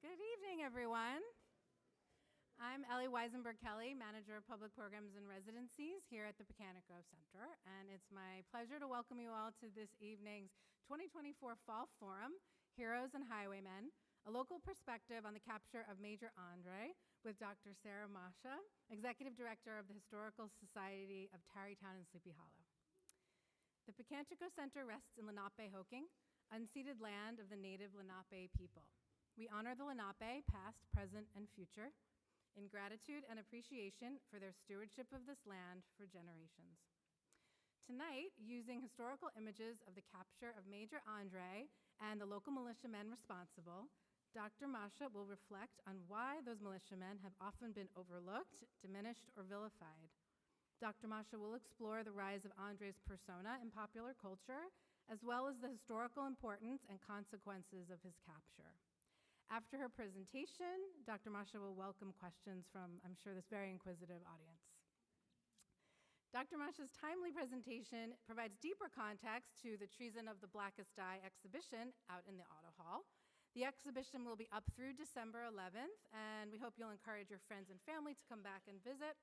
Good evening, everyone. I'm Ellie Weisenberg-Kelly, Manager of Public Programs and Residencies here at the Pocantico Center, and it's my pleasure to welcome you all to this evening's 2024 Fall Forum, Heroes and Highwaymen, a local perspective on the capture of Major André with Dr. Sara Mascia, Executive Director of the Historical Society of Tarrytown and Sleepy Hollow. The Pocantico Center rests in Lenape-Hoking, unceded land of the native Lenape people. We honor the Lenape, past, present, and future, in gratitude and appreciation for their stewardship of this land for generations. Tonight, using historical images of the capture of Major André and the local militiamen responsible, Dr. Mascia will reflect on why those militiamen have often been overlooked, diminished, or vilified. Dr. Mascia will explore the rise of André's persona in popular culture, as well as the historical importance and consequences of his capture. After her presentation, Dr. Mascia will welcome questions from, I'm sure, this very inquisitive audience. Dr. Mascia's timely presentation provides deeper context to the Treason of the Blackest Dye exhibition out in the Auto Hall. The exhibition will be up through December 11th, and we hope you'll encourage your friends and family to come back and visit.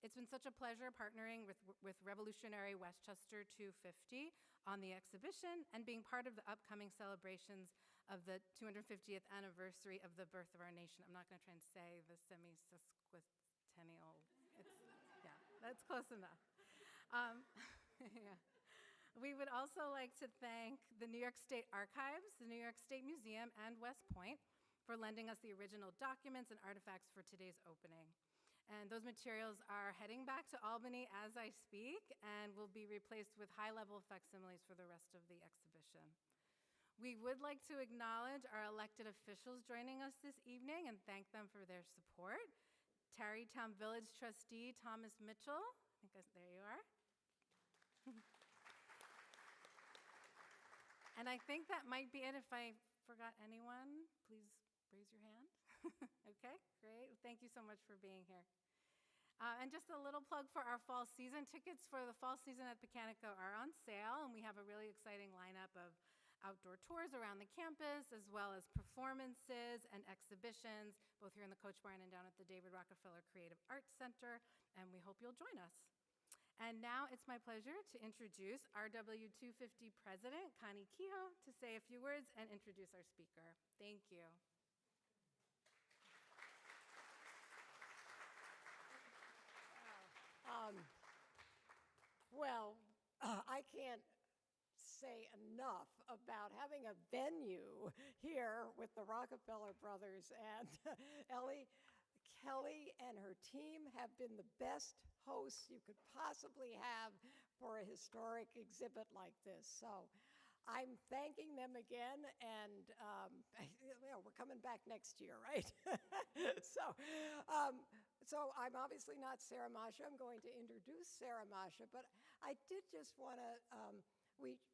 It's been such a pleasure partnering with Revolutionary Westchester 250 on the exhibition and being part of the upcoming celebrations of the 250th anniversary of the birth of our nation. I'm not going to try and say the semi-sesquicentennial. Yeah, that's close enough. Yeah. We would also like to thank the New York State Archives, the New York State Museum, and West Point for lending us the original documents and artifacts for today's opening. And those materials are heading back to Albany as I speak and will be replaced with high-level facsimiles for the rest of the exhibition. We would like to acknowledge our elected officials joining us this evening and thank them for their support. Tarrytown Village Trustee Thomas Mitchell, there you are. And I think that might be it. If I forgot anyone, please raise your hand. Okay, great. Thank you so much for being here. And just a little plug for our fall season. Tickets for the fall season at Pocantico are on sale, and we have a really exciting lineup of outdoor tours around the campus, as well as performances and exhibitions, both here in the Coach Barn and down at the David Rockefeller Creative Arts Center, and we hope you'll join us. And now it's my pleasure to introduce RW 250 President Connie Kehoe to say a few words and introduce our speaker. Thank you. I can't say enough about having a venue here with the Rockefeller brothers, and Ellie Kelly and her team have been the best hosts you could possibly have for a historic exhibit like this. So I'm thanking them again, and we're coming back next year, right? So I'm obviously not Sara Mascia. I'm going to introduce Sara Mascia, but I did just want to,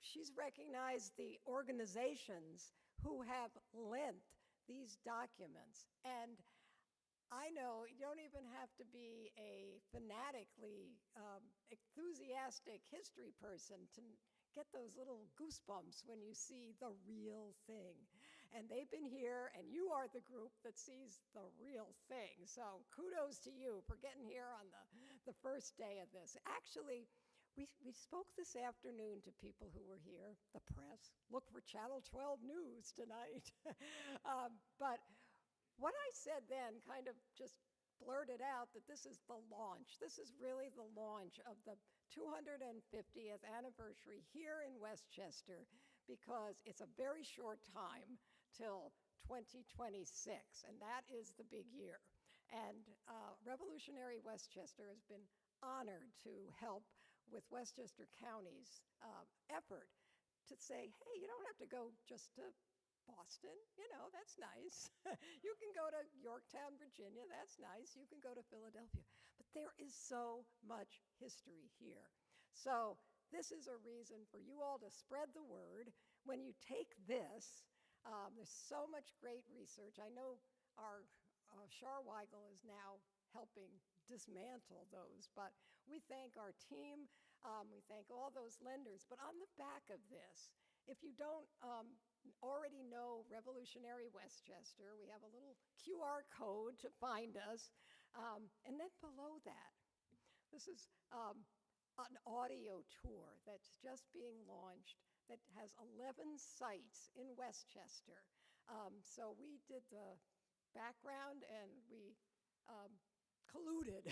she's recognized the organizations who have lent these documents. And I know you don't even have to be a fanatically enthusiastic history person to get those little goosebumps when you see the real thing. And they've been here, and you are the group that sees the real thing. So kudos to you for getting here on the first day of this. Actually, we spoke this afternoon to people who were here, the press. Look for Channel 12 News tonight. But what I said then kind of just blurted out that this is the launch. This is really the launch of the 250th anniversary here in Westchester, because it's a very short time till 2026, and that is the big year. And Revolutionary Westchester has been honored to help with Westchester County's effort to say, hey, you don't have to go just to Boston, that's nice. You can go to Yorktown, Virginia, that's nice. You can go to Philadelphia. But there is so much history here. So this is a reason for you all to spread the word. When you take this, there's so much great research. I know our Char Weigel is now helping dismantle those, but we thank our team. We thank all those lenders. But on the back of this, if you don't already know Revolutionary Westchester. We have a little QR code to find us. And then below that, this is an audio tour that's just being launched that has 11 sites in Westchester. So we did the background and we colluded,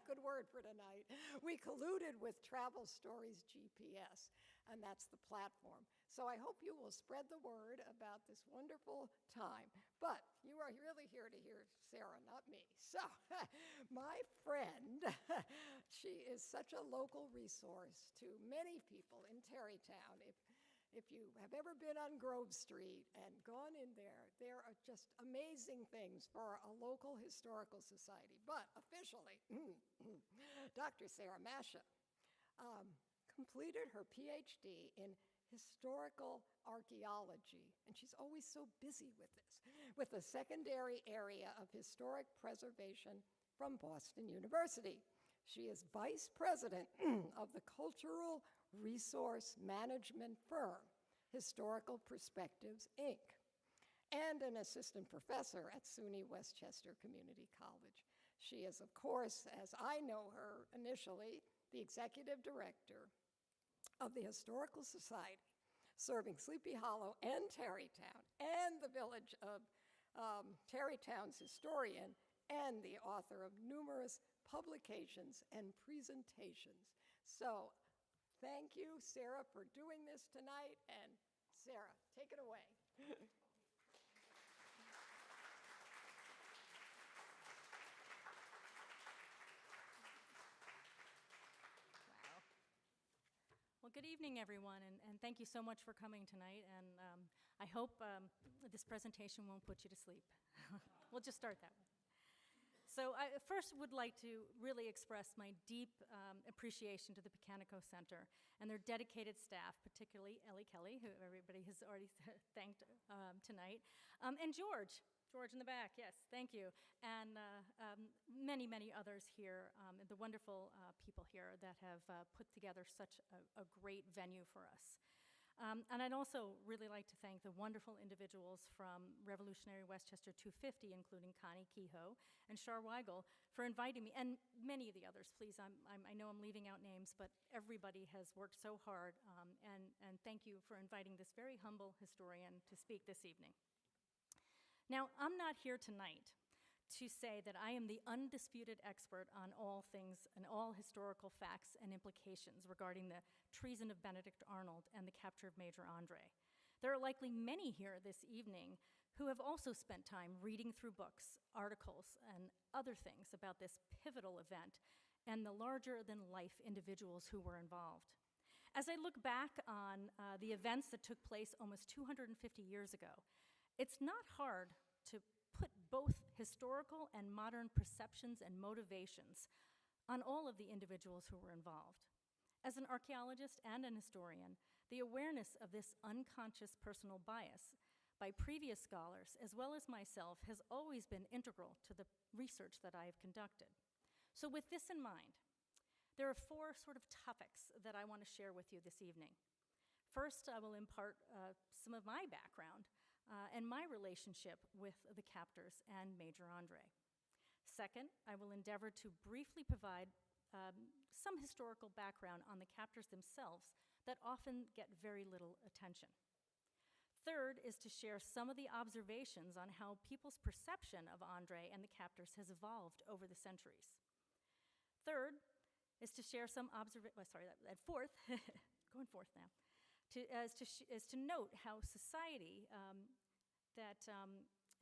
good word for tonight, we colluded with Travel Stories GPS, and that's the platform. So I hope you will spread the word about this wonderful time. But you are really here to hear Sara, not me. So my friend, she is such a local resource to many people in Tarrytown. If you have ever been on Grove Street and gone in there are just amazing things for a local historical society. But officially, Dr. Sara Mascia completed her PhD in historical archaeology, and she's always so busy with this, with a secondary area of historic preservation from Boston University. She is vice president of the Cultural Resource Management firm, Historical Perspectives, Inc., and an assistant professor at SUNY Westchester Community College. She is, of course, as I know her initially, the executive director of the Historical Society, serving Sleepy Hollow and Tarrytown, and the village of Tarrytown's historian, and the author of numerous publications and presentations. So thank you, Sara, for doing this tonight, and Sara, take it away. Well, good evening, everyone, and thank you so much for coming tonight. And I hope this presentation won't put you to sleep. We'll just start that way. So I first would like to really express my deep appreciation to the Pocantico Center and their dedicated staff, particularly Ellie Kelly, who everybody has already thanked tonight, and George in the back, yes, thank you, and many, many others here, the wonderful people here that have put together such a great venue for us. And I'd also really like to thank the wonderful individuals from Revolutionary Westchester 250, including Connie Kehoe and Char Weigel, for inviting me, and many of the others. Please, I know I'm leaving out names, but everybody has worked so hard, and thank you for inviting this very humble historian to speak this evening. Now, I'm not here tonight to say that I am the undisputed expert on all things and all historical facts and implications regarding the treason of Benedict Arnold and the capture of Major André. There are likely many here this evening who have also spent time reading through books, articles, and other things about this pivotal event and the larger-than-life individuals who were involved. As I look back on the events that took place almost 250 years ago, it's not hard to put both historical and modern perceptions and motivations on all of the individuals who were involved. As an archaeologist and an historian, the awareness of this unconscious personal bias by previous scholars, as well as myself, has always been integral to the research that I have conducted. So with this in mind, there are four sort of topics that I want to share with you this evening. First, I will impart some of my background and my relationship with the captors and Major André. Second, I will endeavor to briefly provide some historical background on the captors themselves that often get very little attention. Third is to share some of the observations on how people's perception of André and the captors has evolved over the centuries. Third is to share some fourth, going forth now, is to note how society,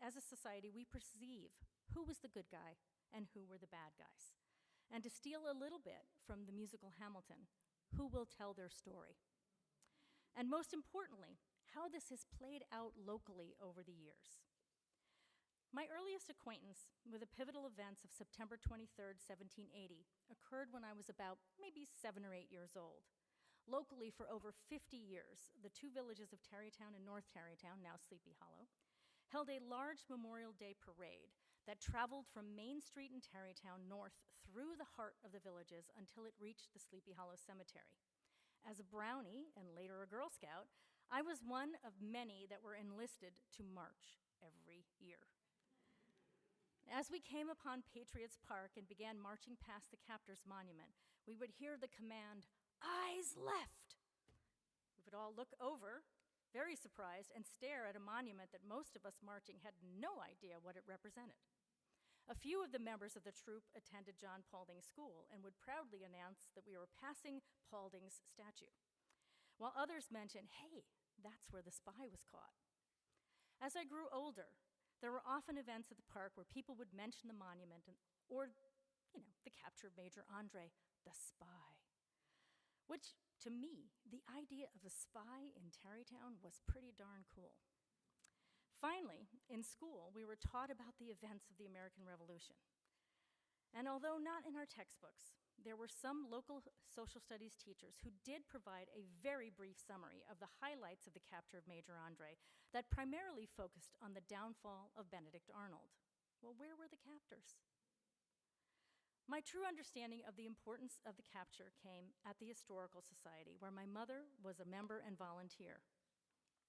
as a society, we perceive who was the good guy and who were the bad guys. And to steal a little bit from the musical Hamilton, who will tell their story. And most importantly, how this has played out locally over the years. My earliest acquaintance with the pivotal events of September 23rd, 1780, occurred when I was about maybe 7 or 8 years old. Locally, for over 50 years, the two villages of Tarrytown and North Tarrytown, now Sleepy Hollow, held a large Memorial Day parade that traveled from Main Street in Tarrytown north through the heart of the villages until it reached the Sleepy Hollow Cemetery. As a brownie, and later a Girl Scout, I was one of many that were enlisted to march every year. As we came upon Patriots Park and began marching past the Captors Monument, we would hear the command, "Eyes left!" We would all look over, very surprised, and stare at a monument that most of us marching had no idea what it represented. A few of the members of the troop attended John Paulding School and would proudly announce that we were passing Paulding's statue, while others mentioned, "Hey, that's where the spy was caught." As I grew older, there were often events at the park where people would mention the monument or, the capture of Major André, the spy. Which, to me, the idea of a spy in Tarrytown was pretty darn cool. Finally, in school, we were taught about the events of the American Revolution. And although not in our textbooks, there were some local social studies teachers who did provide a very brief summary of the highlights of the capture of Major André that primarily focused on the downfall of Benedict Arnold. Well, where were the captors? My true understanding of the importance of the capture came at the Historical Society, where my mother was a member and volunteer.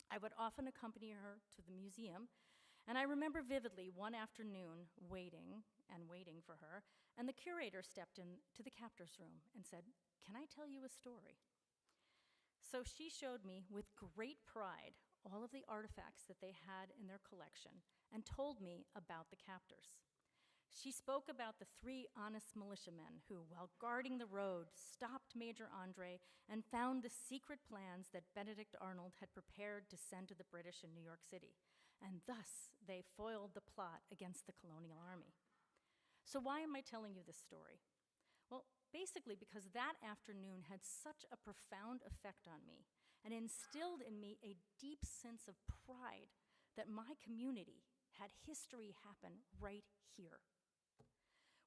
I would often accompany her to the museum, and I remember vividly one afternoon waiting for her, and the curator stepped into the captors room and said, "Can I tell you a story?" So she showed me with great pride all of the artifacts that they had in their collection and told me about the captors. She spoke about the 3 honest militiamen who, while guarding the road, stopped Major André and found the secret plans that Benedict Arnold had prepared to send to the British in New York City, and thus they foiled the plot against the colonial army. So why am I telling you this story? Well, basically because that afternoon had such a profound effect on me and instilled in me a deep sense of pride that my community had history happen right here.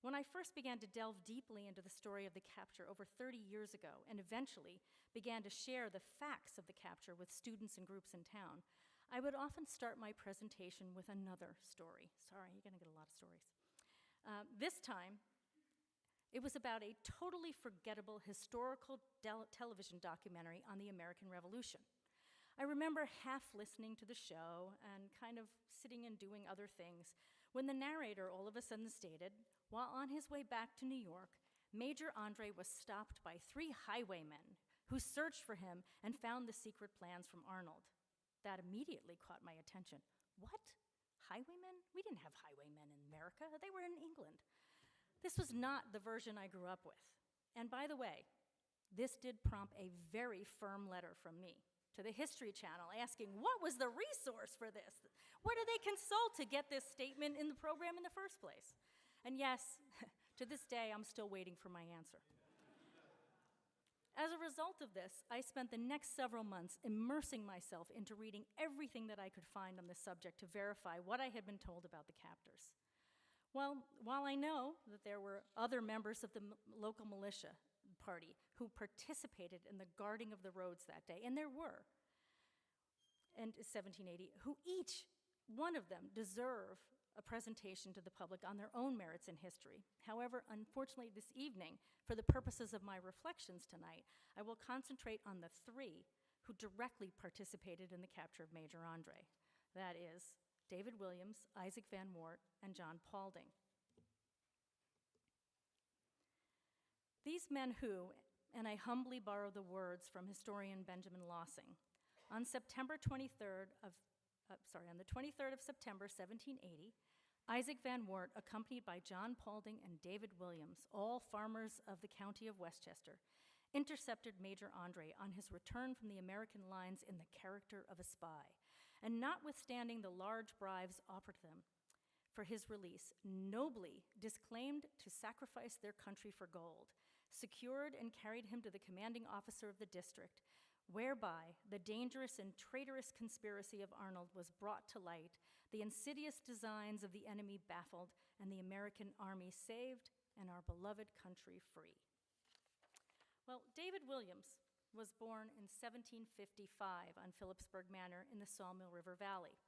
When I first began to delve deeply into the story of the capture over 30 years ago and eventually began to share the facts of the capture with students and groups in town, I would often start my presentation with another story. Sorry, you're gonna get a lot of stories. This time, it was about a totally forgettable historical television documentary on the American Revolution. I remember half listening to the show and kind of sitting and doing other things when the narrator all of a sudden stated, while on his way back to New York, Major André was stopped by 3 highwaymen who searched for him and found the secret plans from Arnold. That immediately caught my attention. What? Highwaymen? We didn't have highwaymen in America. They were in England. This was not the version I grew up with. And by the way, this did prompt a very firm letter from me to the History Channel asking what was the resource for this? What did they consult to get this statement in the program in the first place? And yes, to this day, I'm still waiting for my answer. As a result of this, I spent the next several months immersing myself into reading everything that I could find on this subject to verify what I had been told about the captors. Well, while I know that there were other members of the local militia party who participated in the guarding of the roads that day, and there were, in 1780, who each one of them deserve a presentation to the public on their own merits in history. However, unfortunately, this evening, for the purposes of my reflections tonight, I will concentrate on the 3 who directly participated in the capture of Major André. That is David Williams, Isaac Van Wart, and John Paulding. These men who, and I humbly borrow the words from historian Benjamin Lossing, on the 23rd of September 1780, Isaac Van Wart, accompanied by John Paulding and David Williams, all farmers of the county of Westchester, intercepted Major André on his return from the American lines in the character of a spy, and notwithstanding the large bribes offered them for his release, nobly disclaimed to sacrifice their country for gold, secured and carried him to the commanding officer of the district, whereby the dangerous and traitorous conspiracy of Arnold was brought to light, the insidious designs of the enemy baffled, and the American army saved, and our beloved country free. Well, David Williams was born in 1755 on Phillipsburg Manor in the Sawmill River Valley.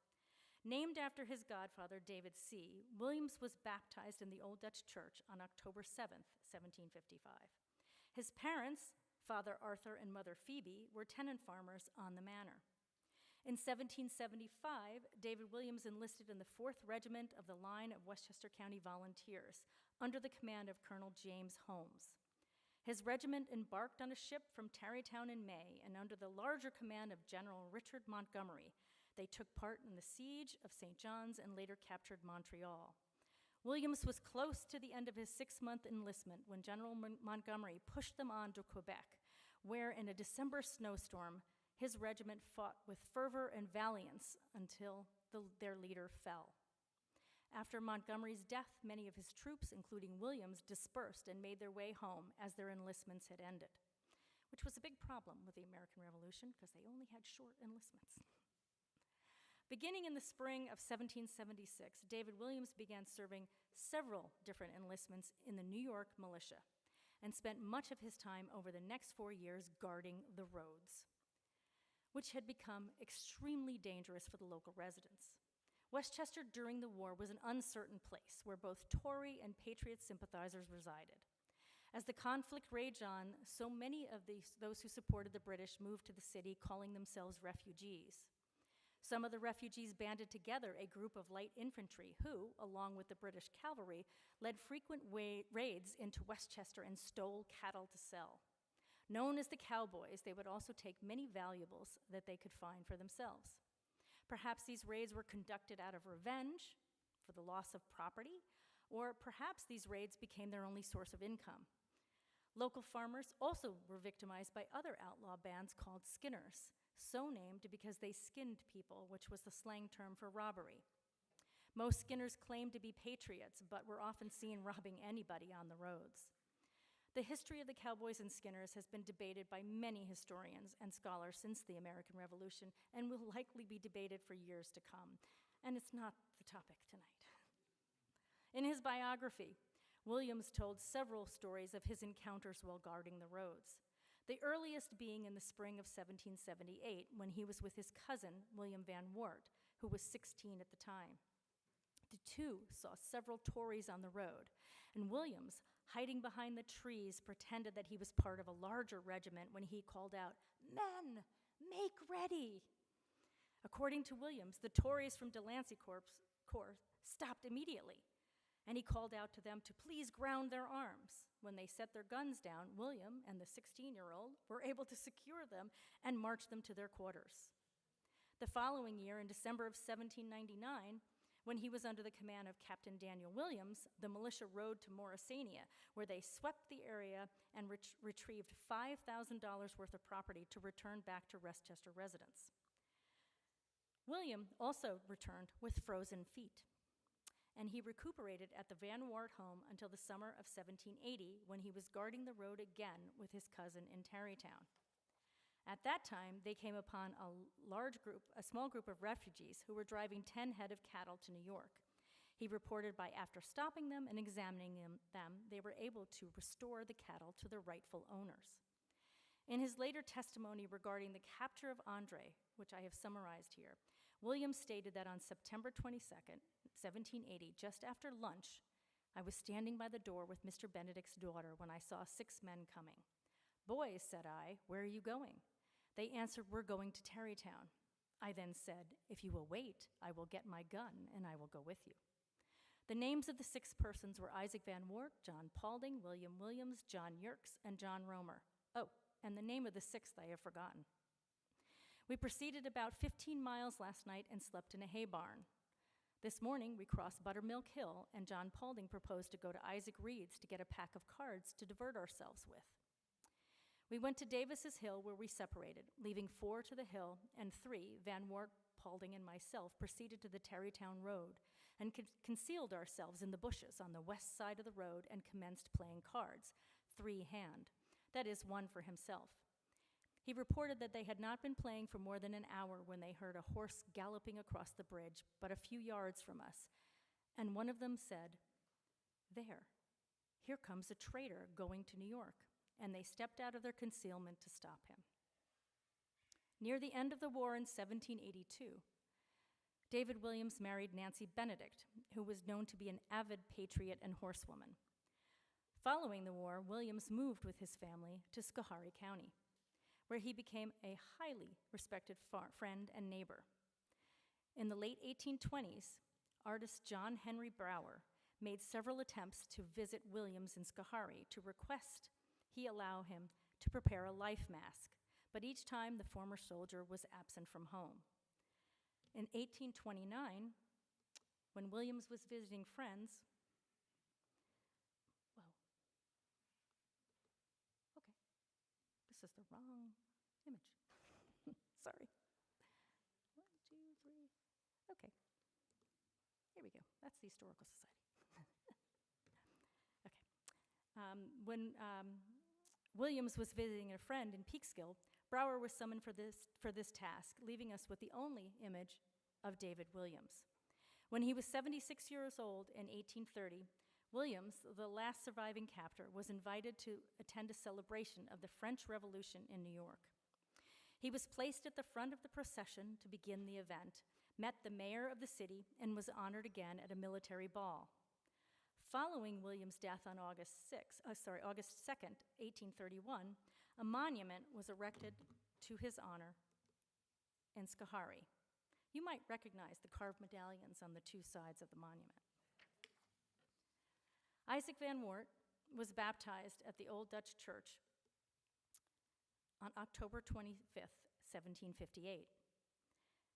Named after his godfather, David C., Williams was baptized in the Old Dutch Church on October 7th, 1755. His parents, Father Arthur and Mother Phoebe, were tenant farmers on the manor. In 1775, David Williams enlisted in the 4th Regiment of the Line of Westchester County Volunteers under the command of Colonel James Holmes. His regiment embarked on a ship from Tarrytown in May, and under the larger command of General Richard Montgomery, they took part in the siege of St. John's and later captured Montreal. Williams was close to the end of his 6-month enlistment when General Montgomery pushed them on to Quebec, where in a December snowstorm, his regiment fought with fervor and valiance until their leader fell. After Montgomery's death, many of his troops, including Williams, dispersed and made their way home as their enlistments had ended, which was a big problem with the American Revolution because they only had short enlistments. Beginning in the spring of 1776, David Williams began serving several different enlistments in the New York militia and spent much of his time over the next 4 years guarding the roads, which had become extremely dangerous for the local residents. Westchester during the war was an uncertain place where both Tory and Patriot sympathizers resided. As the conflict raged on, so many of those who supported the British moved to the city, calling themselves refugees. Some of the refugees banded together a group of light infantry who, along with the British cavalry, led frequent raids into Westchester and stole cattle to sell. Known as the cowboys, they would also take many valuables that they could find for themselves. Perhaps these raids were conducted out of revenge for the loss of property, or perhaps these raids became their only source of income. Local farmers also were victimized by other outlaw bands called skinners, so named because they skinned people, which was the slang term for robbery. Most skinners claimed to be patriots, but were often seen robbing anybody on the roads. The history of the cowboys and skinners has been debated by many historians and scholars since the American Revolution and will likely be debated for years to come, and it's not the topic tonight. In his biography, Williams told several stories of his encounters while guarding the roads, the earliest being in the spring of 1778 when he was with his cousin, William Van Wart, who was 16 at the time. The two saw several Tories on the road, and Williams, hiding behind the trees, pretended that he was part of a larger regiment when he called out, "Men, make ready!" According to Williams, the Tories from Delancey Corps stopped immediately, and he called out to them to please ground their arms. When they set their guns down, William and the 16-year-old were able to secure them and march them to their quarters. The following year, in December of 1799, when he was under the command of Captain Daniel Williams, the militia rode to Morrisania, where they swept the area and retrieved $5,000 worth of property to return back to Westchester residents. William also returned with frozen feet, and he recuperated at the Van Wart home until the summer of 1780, when he was guarding the road again with his cousin in Tarrytown. At that time, they came upon a small group of refugees who were driving 10 head of cattle to New York. He reported after stopping them and examining them, they were able to restore the cattle to their rightful owners. In his later testimony regarding the capture of André, which I have summarized here, Williams stated that on September 22nd, 1780, just after lunch, I was standing by the door with Mr. Benedict's daughter when I saw 6 men coming. "Boys," said I, "where are you going?" They answered, "We're going to Tarrytown." I then said, "If you will wait, I will get my gun and I will go with you." The names of the 6 persons were Isaac Van Wart, John Paulding, William Williams, John Yerkes, and John Romer. Oh, and the name of the 6th I have forgotten. We proceeded about 15 miles last night and slept in a hay barn. This morning, we crossed Buttermilk Hill, and John Paulding proposed to go to Isaac Reed's to get a pack of cards to divert ourselves with. We went to Davis's Hill, where we separated, leaving 4 to the hill, and 3, Van Wart, Paulding, and myself, proceeded to the Tarrytown Road and concealed ourselves in the bushes on the west side of the road and commenced playing cards, 3-hand, that is, 1 for himself. He reported that they had not been playing for more than an hour when they heard a horse galloping across the bridge, but a few yards from us, and one of them said, "There, here comes a trader going to New York," and they stepped out of their concealment to stop him. Near the end of the war in 1782, David Williams married Nancy Benedict, who was known to be an avid patriot and horsewoman. Following the war, Williams moved with his family to Schoharie County, where he became a highly respected friend and neighbor. In the late 1820s, artist John Henry Brower made several attempts to visit Williams in Schoharie to request he allow him to prepare a life mask, but each time the former soldier was absent from home. In 1829, when Williams was visiting friends, okay, this is the wrong image. Sorry. 1, 2, 3. Okay. Here we go. That's the Historical Society. Okay. When Williams was visiting a friend in Peekskill, Brower was summoned for this task, leaving us with the only image of David Williams. When he was 76 years old in 1830, Williams, the last surviving captor, was invited to attend a celebration of the French Revolution in New York. He was placed at the front of the procession to begin the event, met the mayor of the city, and was honored again at a military ball. Following Williams' death on August 2nd, 1831, a monument was erected to his honor in Schoharie. You might recognize the carved medallions on the two sides of the monument. Isaac Van Wart was baptized at the Old Dutch Church on October 25th, 1758.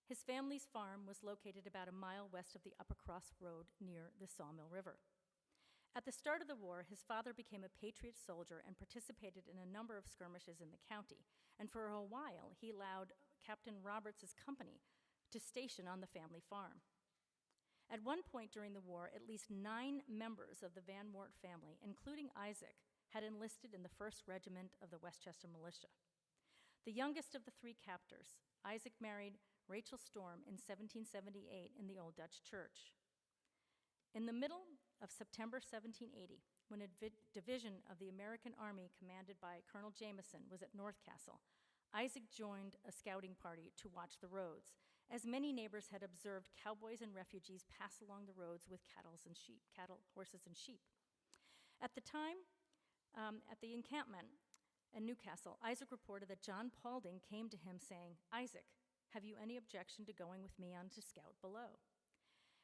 His family's farm was located about a mile west of the Upper Cross Road near the Sawmill River. At the start of the war, his father became a patriot soldier and participated in a number of skirmishes in the county, and for a while he allowed Captain Roberts' company to station on the family farm. At one point during the war, at least 9 members of the Van Wart family, including Isaac, had enlisted in the 1st Regiment of the Westchester Militia. The youngest of the 3 captors, Isaac married Rachel Storm in 1778 in the Old Dutch Church. In the middle of September 1780, when a division of the American Army commanded by Colonel Jameson was at North Castle, Isaac joined a scouting party to watch the roads, as many neighbors had observed cowboys and refugees pass along the roads with cattle, horses, and sheep. At the time, at the encampment in Newcastle, Isaac reported that John Paulding came to him saying, "Isaac, have you any objection to going with me on to scout below?"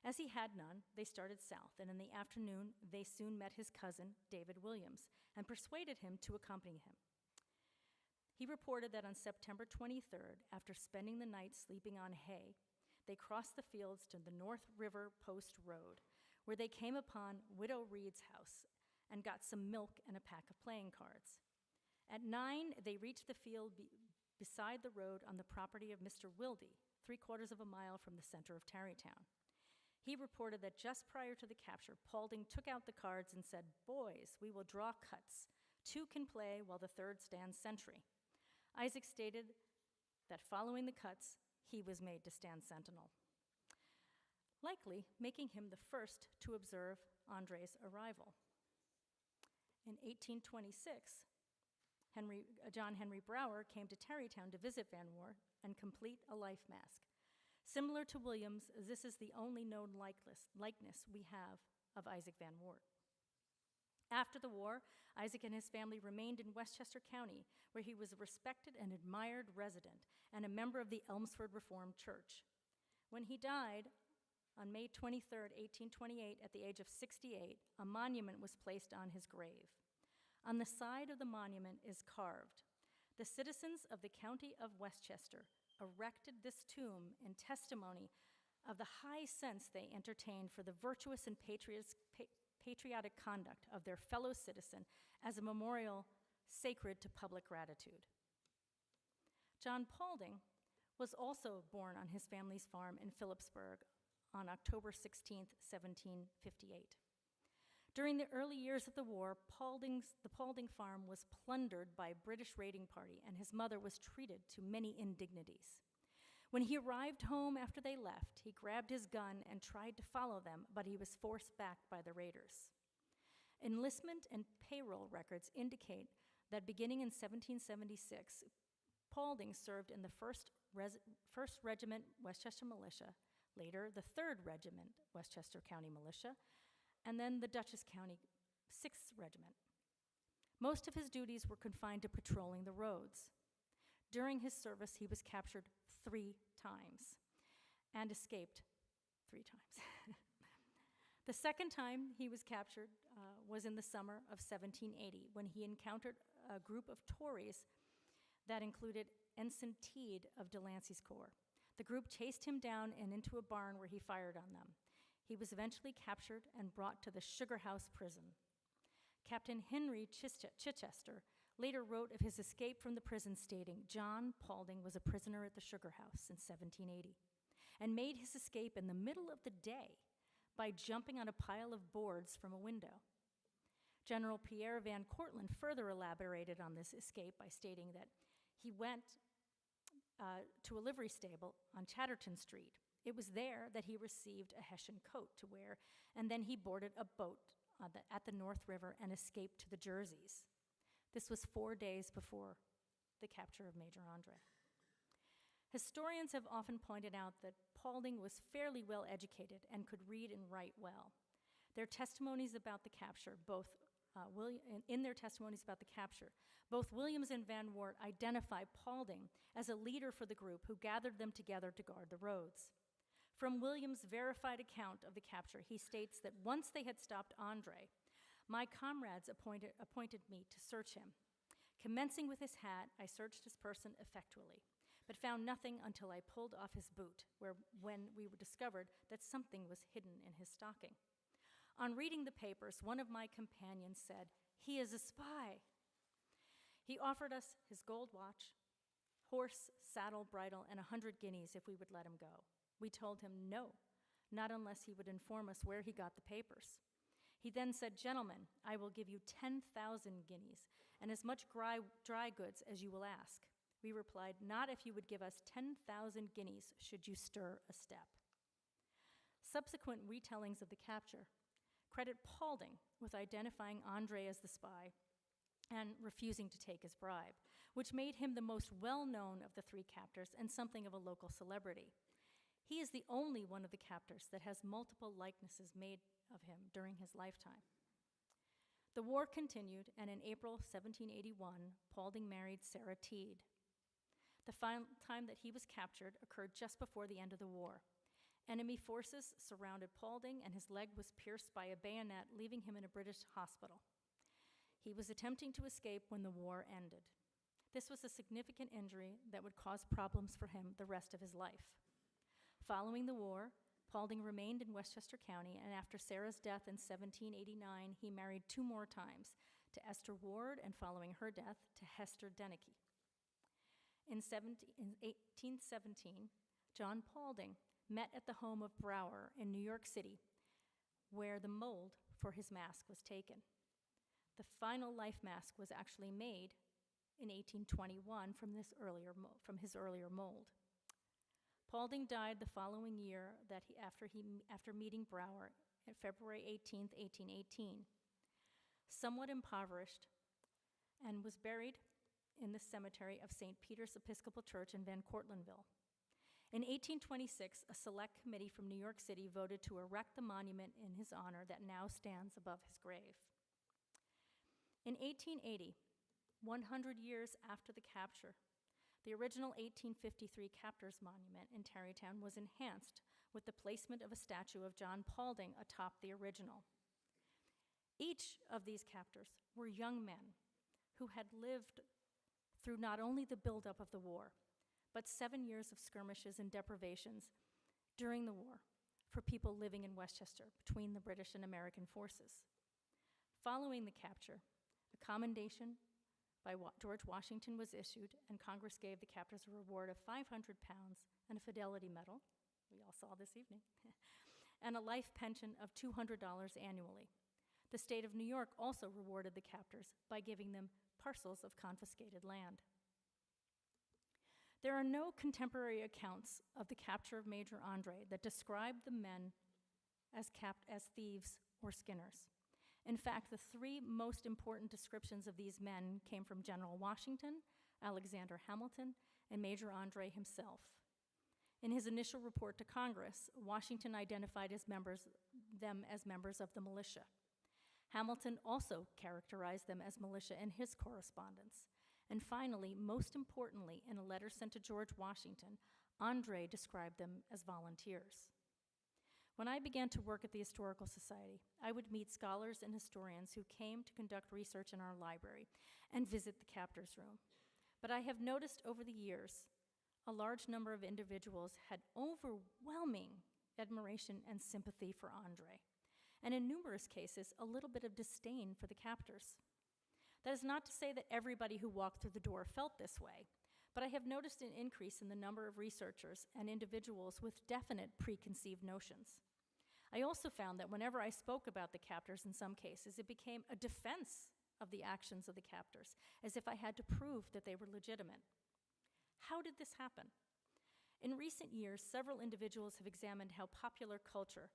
As he had none, they started south, and in the afternoon, they soon met his cousin, David Williams, and persuaded him to accompany him. He reported that on September 23rd, after spending the night sleeping on hay, they crossed the fields to the North River Post Road, where they came upon Widow Reed's house and got some milk and a pack of playing cards. At 9, they reached the field beside the road on the property of Mr. Wildy, 3/4 of a mile from the center of Tarrytown. He reported that just prior to the capture, Paulding took out the cards and said, "Boys, we will draw cuts. 2 can play while the 3rd stands sentry." Isaac stated that following the cuts, he was made to stand sentinel, likely making him the first to observe André's arrival. In 1826, John Henry Brower came to Tarrytown to visit Van Wart and complete a life mask. Similar to Williams, this is the only known likeness we have of Isaac Van Wart. After the war, Isaac and his family remained in Westchester County, where he was a respected and admired resident and a member of the Elmsford Reformed Church. When he died on May 23, 1828, at the age of 68, a monument was placed on his grave. On the side of the monument is carved, "The citizens of the County of Westchester erected this tomb in testimony of the high sense they entertained for the virtuous and patriotic conduct of their fellow citizen as a memorial sacred to public gratitude." John Paulding was also born on his family's farm in Phillipsburg on October 16, 1758. During the early years of the war, the Paulding farm was plundered by a British raiding party, and his mother was treated to many indignities. When he arrived home after they left, he grabbed his gun and tried to follow them, but he was forced back by the raiders. Enlistment and payroll records indicate that beginning in 1776, Paulding served in the 1st Regiment Westchester Militia, later the 3rd Regiment Westchester County Militia, and then the Dutchess County 6th Regiment. Most of his duties were confined to patrolling the roads. During his service, he was captured 3 times and escaped 3 times. The second time he was captured was in the summer of 1780, when he encountered a group of Tories that included Ensign Teed of Delancey's Corps. The group chased him down and into a barn where he fired on them. He was eventually captured and brought to the Sugar House prison. Captain Henry Chichester later wrote of his escape from the prison, stating, "John Paulding was a prisoner at the Sugar House in 1780 and made his escape in the middle of the day by jumping on a pile of boards from a window." General Pierre Van Cortlandt further elaborated on this escape by stating that he went to a livery stable on Chatterton Street. It was there that he received a Hessian coat to wear, and then he boarded a boat at the North River and escaped to the Jerseys. This was 4 days before the capture of Major André. Historians have often pointed out that Paulding was fairly well educated and could read and write well. Their testimonies about the capture, in their testimonies about the capture, both Williams and Van Wart identify Paulding as a leader for the group who gathered them together to guard the roads. From Williams' verified account of the capture, he states that once they had stopped André, my comrades appointed me to search him. Commencing with his hat, I searched his person effectually, but found nothing until I pulled off his boot, when we discovered that something was hidden in his stocking. On reading the papers, one of my companions said, "He is a spy." He offered us his gold watch, horse, saddle, bridle, and 100 guineas if we would let him go. We told him no, not unless he would inform us where he got the papers. He then said, "Gentlemen, I will give you 10,000 guineas and as much dry goods as you will ask." We replied, "Not if you would give us 10,000 guineas should you stir a step." Subsequent retellings of the capture credit Paulding with identifying André as the spy and refusing to take his bribe, which made him the most well-known of the 3 captors and something of a local celebrity. He is the only one of the captors that has multiple likenesses made of him during his lifetime. The war continued, and in April 1781, Paulding married Sara Teed. The final time that he was captured occurred just before the end of the war. Enemy forces surrounded Paulding, and his leg was pierced by a bayonet, leaving him in a British hospital. He was attempting to escape when the war ended. This was a significant injury that would cause problems for him the rest of his life. Following the war, Paulding remained in Westchester County, and after Sarah's death in 1789, he married 2 more times, to Esther Ward, and following her death, to Hester Denicky. In 1817, John Paulding met at the home of Brower in New York City, where the mold for his mask was taken. The final life mask was actually made in 1821 from his earlier mold. Paulding died the following year after meeting Brower on February 18, 1818, somewhat impoverished, and was buried in the cemetery of St. Peter's Episcopal Church in Van Cortlandville. In 1826, a select committee from New York City voted to erect the monument in his honor that now stands above his grave. In 1880, 100 years after the capture, the original 1853 Captors Monument in Tarrytown was enhanced with the placement of a statue of John Paulding atop the original. Each of these captors were young men who had lived through not only the buildup of the war, but 7 years of skirmishes and deprivations during the war for people living in Westchester between the British and American forces. Following the capture, a commendation by George Washington was issued, and Congress gave the captors a reward of 500 pounds and a Fidelity Medal, we all saw this evening, and a life pension of $200 annually. The state of New York also rewarded the captors by giving them parcels of confiscated land. There are no contemporary accounts of the capture of Major André that describe the men as thieves or skinners. In fact, the 3 most important descriptions of these men came from General Washington, Alexander Hamilton, and Major André himself. In his initial report to Congress, Washington identified them as members of the militia. Hamilton also characterized them as militia in his correspondence, And finally, most importantly, in a letter sent to George Washington, André described them as volunteers. When I began to work at the Historical Society, I would meet scholars and historians who came to conduct research in our library and visit the captors room. But I have noticed over the years, a large number of individuals had overwhelming admiration and sympathy for André, and in numerous cases, a little bit of disdain for the captors. That is not to say that everybody who walked through the door felt this way, but I have noticed an increase in the number of researchers and individuals with definite preconceived notions. I also found that whenever I spoke about the captors in some cases, it became a defense of the actions of the captors, as if I had to prove that they were legitimate. How did this happen? In recent years, several individuals have examined how popular culture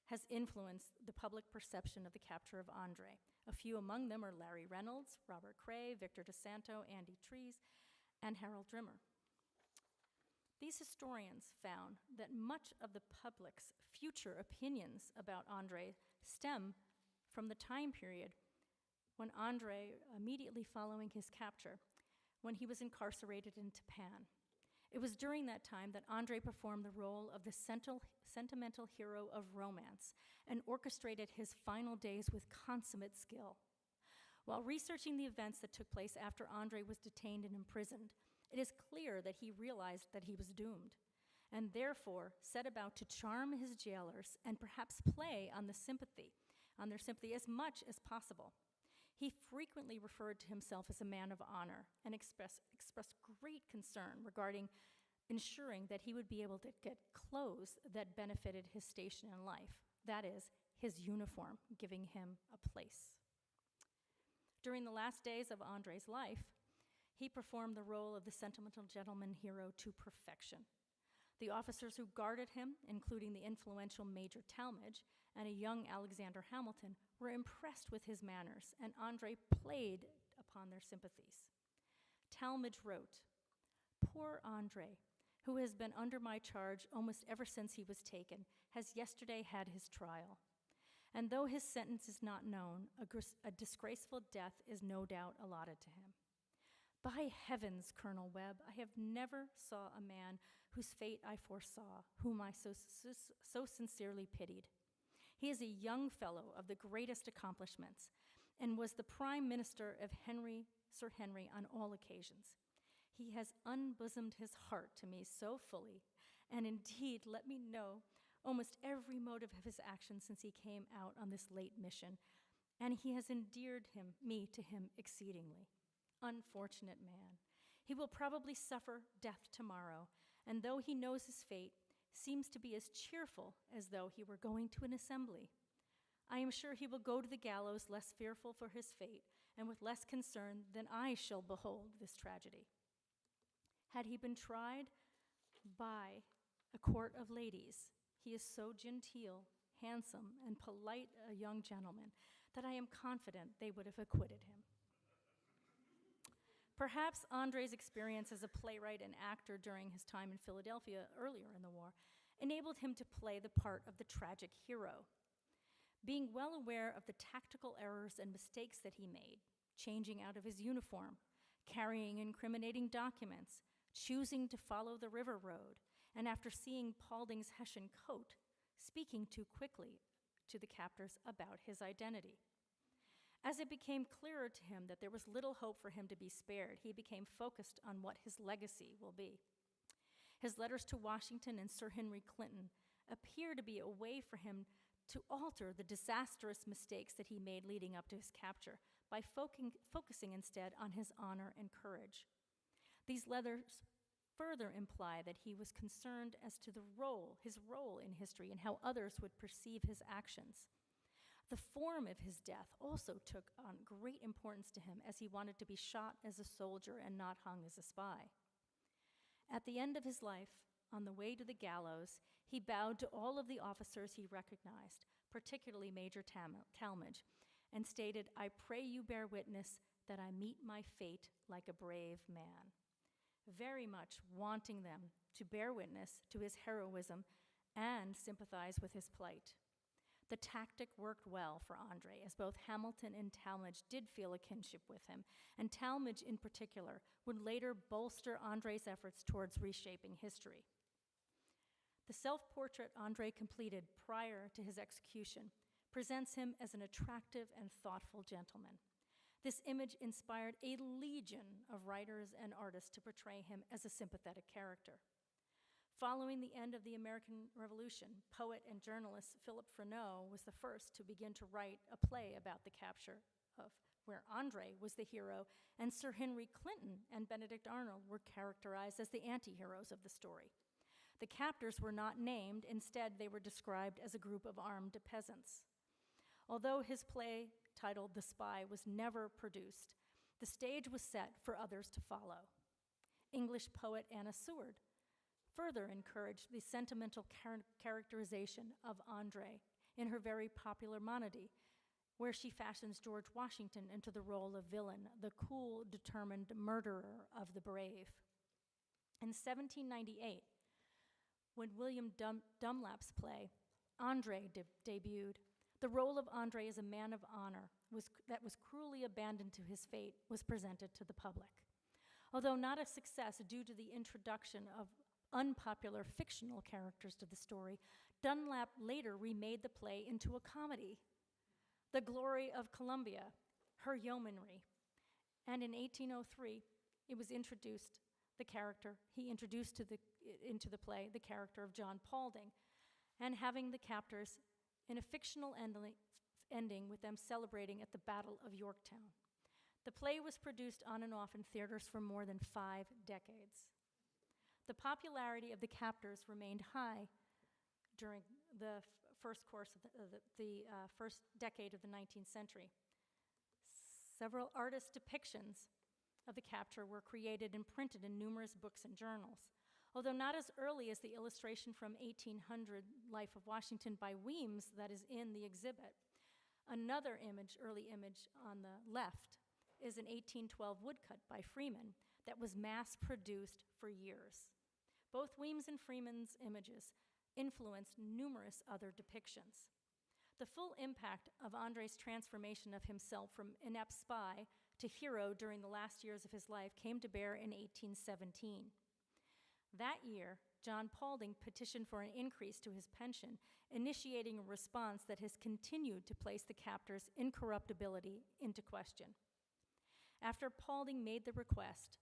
has influenced the public perception of the capture of André. A few among them are Larry Reynolds, Robert Cray, Victor DeSanto, Andy Trees, and Harold Drimmer. These historians found that much of the public's future opinions about André stem from the time period when André, immediately following his capture, when he was incarcerated in Tapan. It was during that time that André performed the role of the sentimental hero of romance and orchestrated his final days with consummate skill. While researching the events that took place after André was detained and imprisoned, it is clear that he realized that he was doomed, and therefore set about to charm his jailers and perhaps play on their sympathy as much as possible. He frequently referred to himself as a man of honor and expressed great concern regarding ensuring that he would be able to get clothes that benefited his station in life, that is, his uniform, giving him a place. During the last days of André's life, he performed the role of the sentimental gentleman hero to perfection. The officers who guarded him, including the influential Major Talmadge and a young Alexander Hamilton, were impressed with his manners, and André played upon their sympathies. Talmadge wrote, "Poor André, who has been under my charge almost ever since he was taken, has yesterday had his trial. And though his sentence is not known, a disgraceful death is no doubt allotted to him. By heavens, Colonel Webb, I have never saw a man whose fate I foresaw, whom I so sincerely pitied. He is a young fellow of the greatest accomplishments, and was the prime minister of Sir Henry on all occasions. He has unbosomed his heart to me so fully, and indeed let me know almost every motive of his action since he came out on this late mission, and he has endeared me to him exceedingly. Unfortunate man. He will probably suffer death tomorrow, and though he knows his fate, seems to be as cheerful as though he were going to an assembly. I am sure he will go to the gallows less fearful for his fate, and with less concern than I shall behold this tragedy. Had he been tried by a court of ladies, he is so genteel, handsome, and polite a young gentleman that I am confident they would have acquitted him." Perhaps André's experience as a playwright and actor during his time in Philadelphia earlier in the war enabled him to play the part of the tragic hero. Being well aware of the tactical errors and mistakes that he made, changing out of his uniform, carrying incriminating documents, choosing to follow the river road, and after seeing Paulding's Hessian coat, speaking too quickly to the captors about his identity. As it became clearer to him that there was little hope for him to be spared, he became focused on what his legacy will be. His letters to Washington and Sir Henry Clinton appear to be a way for him to alter the disastrous mistakes that he made leading up to his capture by focusing instead on his honor and courage. These letters further imply that he was concerned as to his role in history and how others would perceive his actions. The form of his death also took on great importance to him, as he wanted to be shot as a soldier and not hung as a spy. At the end of his life, on the way to the gallows, he bowed to all of the officers he recognized, particularly Major Talmadge, and stated, "I pray you bear witness that I meet my fate like a brave man," very much wanting them to bear witness to his heroism and sympathize with his plight. The tactic worked well for André, as both Hamilton and Talmadge did feel a kinship with him, and Talmadge in particular would later bolster André's efforts towards reshaping history. The self-portrait André completed prior to his execution presents him as an attractive and thoughtful gentleman. This image inspired a legion of writers and artists to portray him as a sympathetic character. Following the end of the American Revolution, poet and journalist Philip Freneau was the first to begin to write a play about the capture of where André was the hero, and Sir Henry Clinton and Benedict Arnold were characterized as the anti-heroes of the story. The captors were not named. Instead, they were described as a group of armed peasants. Although his play, titled The Spy, was never produced, the stage was set for others to follow. English poet Anna Seward further encouraged the sentimental characterization of André in her very popular monody, where she fashions George Washington into the role of villain, the cool, determined murderer of the brave. In 1798, when William Dunlap's play, André, debuted, the role of André as a man of honor that was cruelly abandoned to his fate was presented to the public. Although not a success due to the introduction of unpopular fictional characters to the story, Dunlap later remade the play into a comedy, The Glory of Columbia, Her Yeomanry. And in 1803, it was introduced into the play the character of John Paulding, and having the captors in a fictional ending with them celebrating at the Battle of Yorktown. The play was produced on and off in theaters for more than 5 decades. The popularity of the captors remained high during the first decade of the 19th century. Several artist depictions of the capture were created and printed in numerous books and journals. Although not as early as the illustration from 1800, Life of Washington by Weems, that is in the exhibit. Another early image on the left, is an 1812 woodcut by Freeman that was mass-produced for years. Both Weems and Freeman's images influenced numerous other depictions. The full impact of André's transformation of himself from inept spy to hero during the last years of his life came to bear in 1817. That year, John Paulding petitioned for an increase to his pension, initiating a response that has continued to place the captors' incorruptibility into question. After Paulding made the request,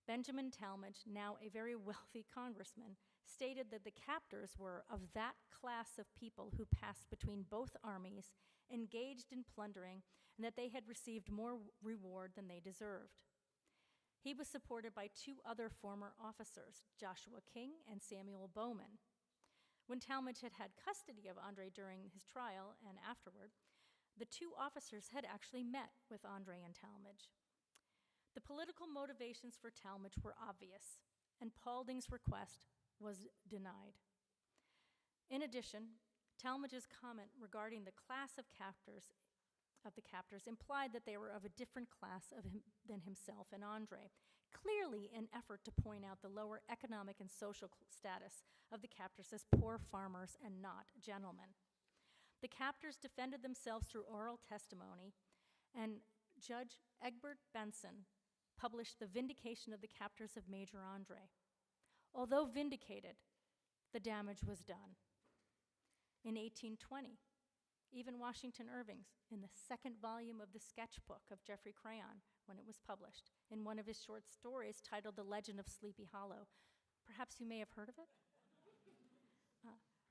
Benjamin Talmadge, now a very wealthy congressman, stated that the captors were of that class of people who passed between both armies, engaged in plundering, and that they had received more reward than they deserved. He was supported by 2 other former officers, Joshua King and Samuel Bowman. When Talmadge had had custody of André during his trial and afterward, the 2 officers had actually met with André and Talmadge. The political motivations for Talmadge were obvious, and Paulding's request was denied. In addition, Talmadge's comment regarding the class of the captors implied that they were of a different class than himself and André, clearly an effort to point out the lower economic and social status of the captors as poor farmers and not gentlemen. The captors defended themselves through oral testimony, and Judge Egbert Benson published The Vindication of the Captors of Major André. Although vindicated, the damage was done. In 1820, even Washington Irving's, in the 2nd volume of the sketchbook of Geoffrey Crayon, when it was published, in one of his short stories titled The Legend of Sleepy Hollow. Perhaps you may have heard of it?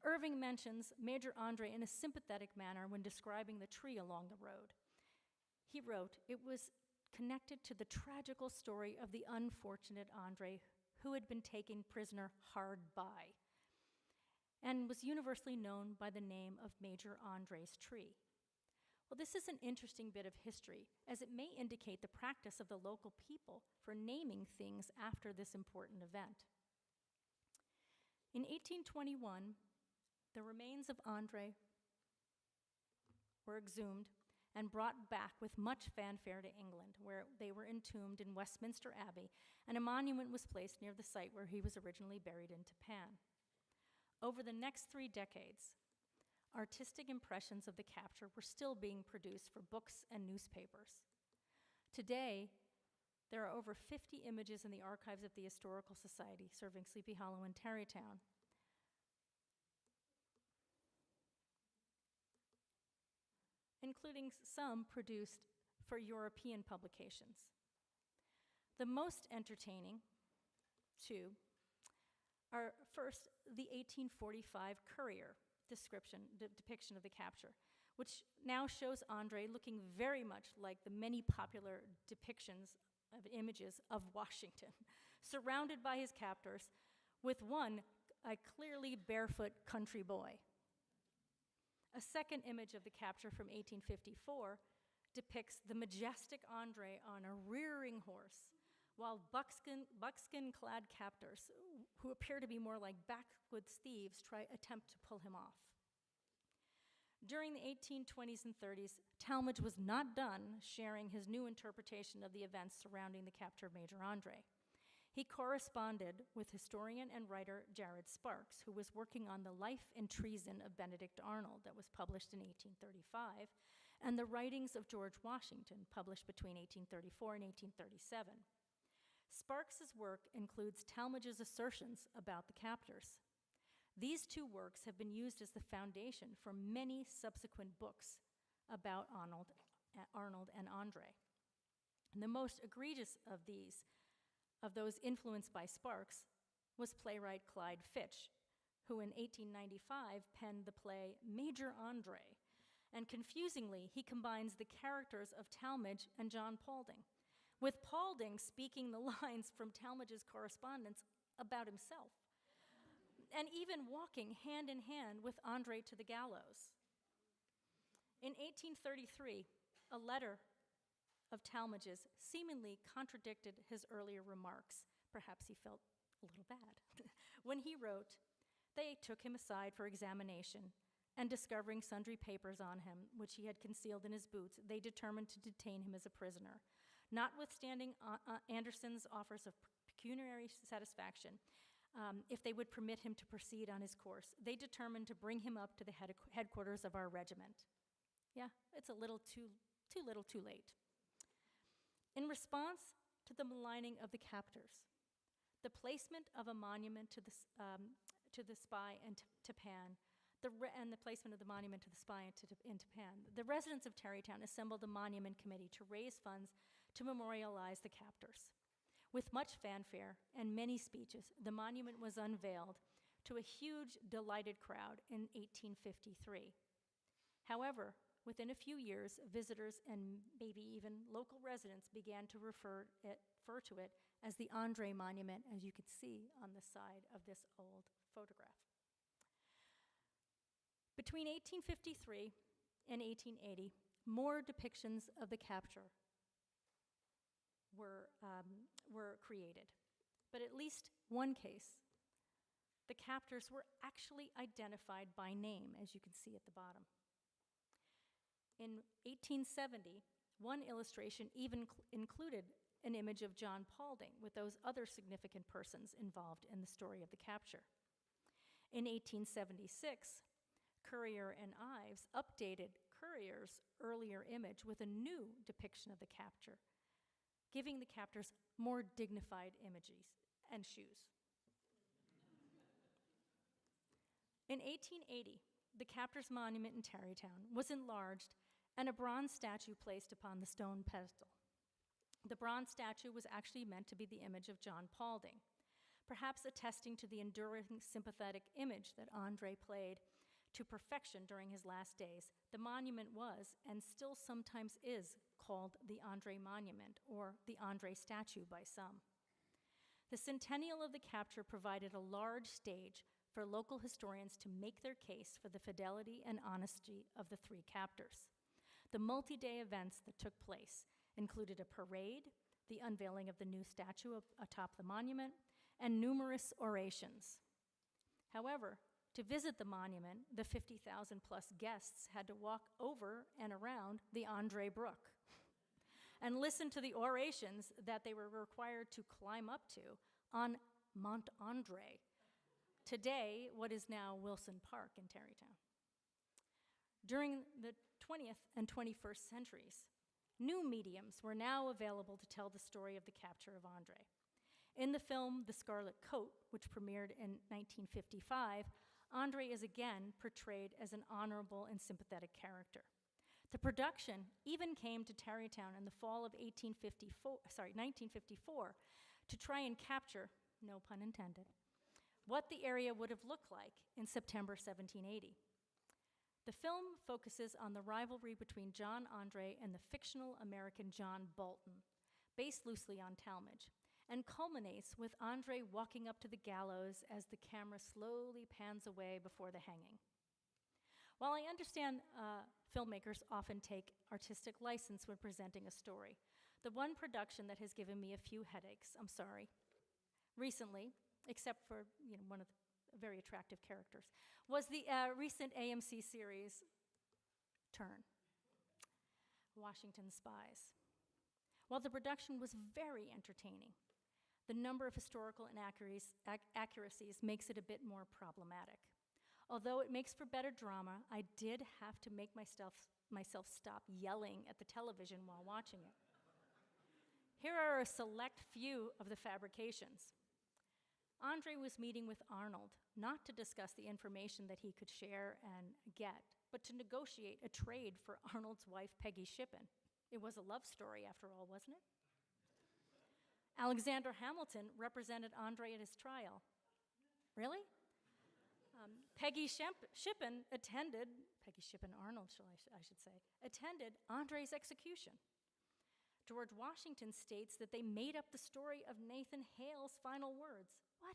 Irving mentions Major André in a sympathetic manner when describing the tree along the road. He wrote, "It was connected to the tragical story of the unfortunate André, who had been taken prisoner hard by, and was universally known by the name of Major André's tree." Well, this is an interesting bit of history, as it may indicate the practice of the local people for naming things after this important event. In 1821, the remains of André were exhumed and brought back with much fanfare to England, where they were entombed in Westminster Abbey, and a monument was placed near the site where he was originally buried in Tapan. Over the next 3 decades, artistic impressions of the capture were still being produced for books and newspapers. Today, there are over 50 images in the archives of the Historical Society serving Sleepy Hollow and Tarrytown. Including some produced for European publications. The most entertaining two are first the 1845 Courier depiction of the capture, which now shows André looking very much like the many popular depictions of images of Washington, surrounded by his captors, with one, a clearly barefoot country boy. A second image of the capture from 1854 depicts the majestic André on a rearing horse, while buckskin-clad captors, who appear to be more like backwoods thieves, attempt to pull him off. During the 1820s and 30s, Talmadge was not done sharing his new interpretation of the events surrounding the capture of Major André. He corresponded with historian and writer Jared Sparks, who was working on the Life and Treason of Benedict Arnold that was published in 1835, and the writings of George Washington, published between 1834 and 1837. Sparks's work includes Talmadge's assertions about the captors. These two works have been used as the foundation for many subsequent books about Arnold and André. And the most egregious of those influenced by Sparks, was playwright Clyde Fitch, who in 1895 penned the play Major André. And confusingly, he combines the characters of Talmadge and John Paulding, with Paulding speaking the lines from Talmadge's correspondence about himself, and even walking hand in hand with André to the gallows. In 1833, a letter of Talmadge's seemingly contradicted his earlier remarks. Perhaps he felt a little bad. When he wrote, "They took him aside for examination, and discovering sundry papers on him, which he had concealed in his boots, they determined to detain him as a prisoner. Notwithstanding Anderson's offers of pecuniary satisfaction, if they would permit him to proceed on his course, they determined to bring him up to the headquarters of our regiment." Yeah, it's a little too little too late. In response to the maligning of the captors, the placement of a monument to the spy in Tapan, and the placement of the monument to the spy in Tapan, the residents of Tarrytown assembled a monument committee to raise funds to memorialize the captors. With much fanfare and many speeches, the monument was unveiled to a huge, delighted crowd in 1853. However, within a few years, visitors and maybe even local residents began to refer to it as the André Monument, as you can see on the side of this old photograph. Between 1853 and 1880, more depictions of the capture were created. But at least one case, the captors were actually identified by name, as you can see at the bottom. In 1870, one illustration even included an image of John Paulding with those other significant persons involved in the story of the capture. In 1876, Currier and Ives updated Currier's earlier image with a new depiction of the capture, giving the captors more dignified images and shoes. In 1880, the captors monument in Tarrytown was enlarged and a bronze statue placed upon the stone pedestal. The bronze statue was actually meant to be the image of John Paulding, perhaps attesting to the enduring sympathetic image that André played to perfection during his last days. The monument was, and still sometimes is, called the André Monument, or the André statue by some. The centennial of the capture provided a large stage for local historians to make their case for the fidelity and honesty of the three captors. The multi-day events that took place included a parade, the unveiling of the new statue atop the monument, and numerous orations. However, to visit the monument, the 50,000 plus guests had to walk over and around the André Brook and listen to the orations that they were required to climb up to on Mont André, today what is now Wilson Park in Tarrytown. During the 20th and 21st centuries, new mediums were now available to tell the story of the capture of André. In the film The Scarlet Coat, which premiered in 1955, André is again portrayed as an honorable and sympathetic character. The production even came to Tarrytown in the fall of 1954 to try and capture, no pun intended, what the area would have looked like in September 1780. The film focuses on the rivalry between John André and the fictional American John Paulding, based loosely on Talmadge, and culminates with André walking up to the gallows as the camera slowly pans away before the hanging. While I understand filmmakers often take artistic license when presenting a story, the one production that has given me a few headaches, I'm sorry, recently, except for one of the very attractive characters, was the recent AMC series, Turn, Washington Spies. While the production was very entertaining, the number of historical inaccuracies makes it a bit more problematic. Although it makes for better drama, I did have to make myself stop yelling at the television while watching it. Here are a select few of the fabrications. André was meeting with Arnold, not to discuss the information that he could share and get, but to negotiate a trade for Arnold's wife, Peggy Shippen. It was a love story, after all, wasn't it? Alexander Hamilton represented André at his trial. Really? Peggy Shippen Arnold, I should say, attended André's execution. George Washington states that they made up the story of Nathan Hale's final words. What?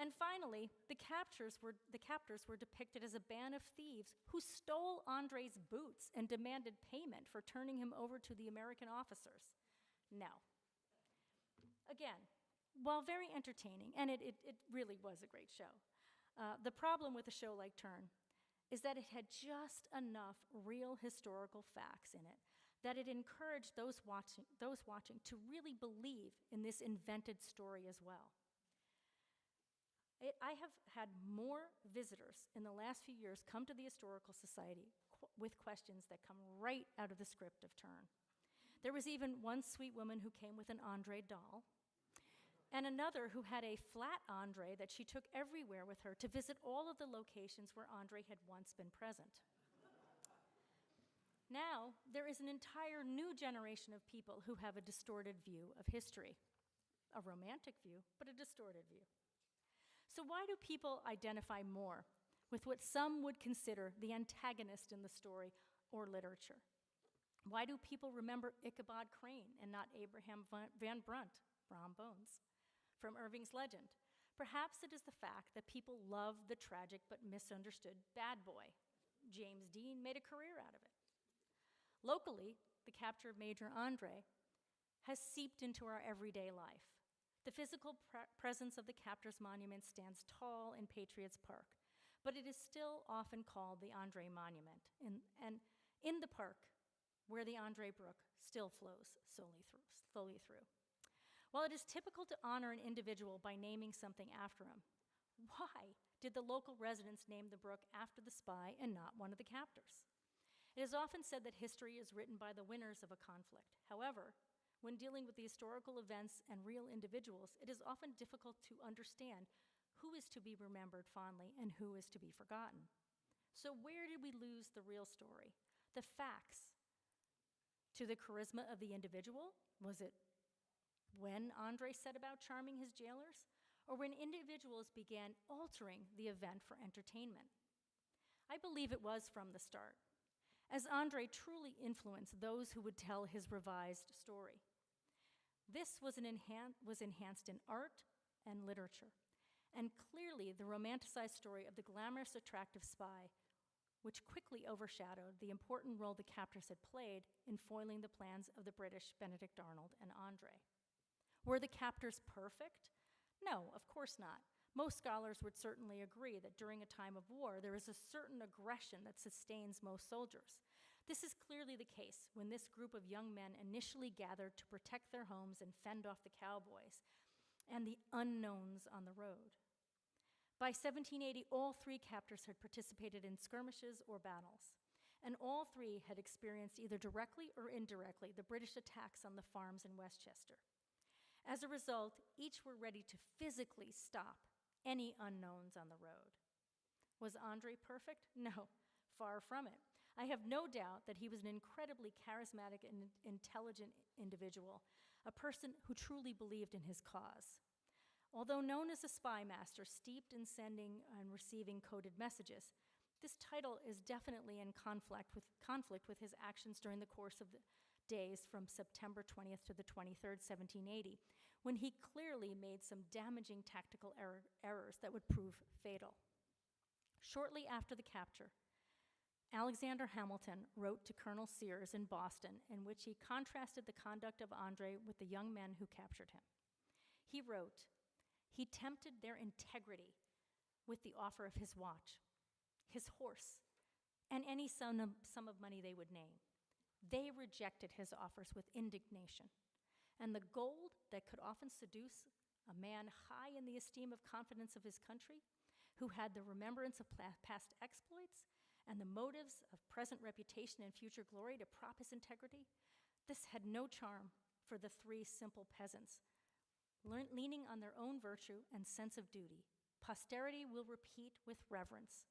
And finally, the captors were depicted as a band of thieves who stole André's boots and demanded payment for turning him over to the American officers. No. Again, while very entertaining, and it really was a great show, the problem with a show like Turn is that it had just enough real historical facts in it that it encouraged those watching to really believe in this invented story as well. I have had more visitors in the last few years come to the Historical Society with questions that come right out of the script of Turn. There was even one sweet woman who came with an André doll, and another who had a flat André that she took everywhere with her to visit all of the locations where André had once been present. Now, there is an entire new generation of people who have a distorted view of history. A romantic view, but a distorted view. So why do people identify more with what some would consider the antagonist in the story or literature? Why do people remember Ichabod Crane and not Abraham Van Brunt, Brom Bones, from Irving's legend? Perhaps it is the fact that people love the tragic but misunderstood bad boy. James Dean made a career out of it. Locally, the capture of Major André has seeped into our everyday life. The physical presence of the captor's monument stands tall in Patriots Park, but it is still often called the André Monument, and in the park, where the André Brook still flows slowly through. While it is typical to honor an individual by naming something after him, why did the local residents name the brook after the spy and not one of the captors? It is often said that history is written by the winners of a conflict. However, when dealing with the historical events and real individuals, it is often difficult to understand who is to be remembered fondly and who is to be forgotten. So where did we lose the real story, the facts? To the charisma of the individual? Was it when André set about charming his jailers? Or when individuals began altering the event for entertainment? I believe it was from the start, as André truly influenced those who would tell his revised story. This was enhanced in art and literature, and clearly the romanticized story of the glamorous, attractive spy, which quickly overshadowed the important role the captors had played in foiling the plans of the British Benedict Arnold and André. Were the captors perfect? No, of course not. Most scholars would certainly agree that during a time of war, there is a certain aggression that sustains most soldiers. This is clearly the case when this group of young men initially gathered to protect their homes and fend off the cowboys and the unknowns on the road. By 1780, all three captors had participated in skirmishes or battles, and all three had experienced either directly or indirectly the British attacks on the farms in Westchester. As a result, each were ready to physically stop any unknowns on the road. Was André perfect? No, far from it. I have no doubt that he was an incredibly charismatic and intelligent individual, a person who truly believed in his cause. Although known as a spy master steeped in sending and receiving coded messages, this title is definitely in conflict with his actions during the course of the days from September 20th to the 23rd, 1780, when he clearly made some damaging tactical errors that would prove fatal. Shortly after the capture, Alexander Hamilton wrote to Colonel Sears in Boston, in which he contrasted the conduct of André with the young men who captured him. He wrote, "He tempted their integrity with the offer of his watch, his horse, and any sum of money they would name. They rejected his offers with indignation, and the gold that could often seduce a man high in the esteem of confidence of his country, who had the remembrance of past exploits and the motives of present reputation and future glory to prop his integrity, this had no charm for the three simple peasants. Leaning on their own virtue and sense of duty, posterity will repeat with reverence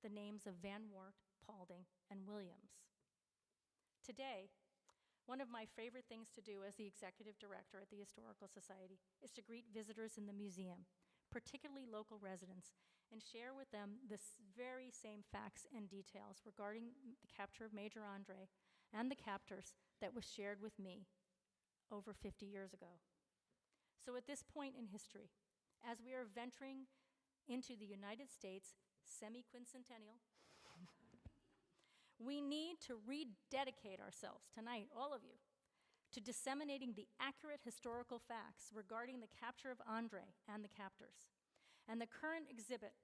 the names of Van Wart, Paulding, and Williams." Today, one of my favorite things to do as the executive director at the Historical Society is to greet visitors in the museum, particularly local residents, and share with them the very same facts and details regarding the capture of Major André and the captors that was shared with me over 50 years ago. So at this point in history, as we are venturing into the United States semi-quincentennial, we need to rededicate ourselves tonight, all of you, to disseminating the accurate historical facts regarding the capture of André and the captors. And the current exhibit,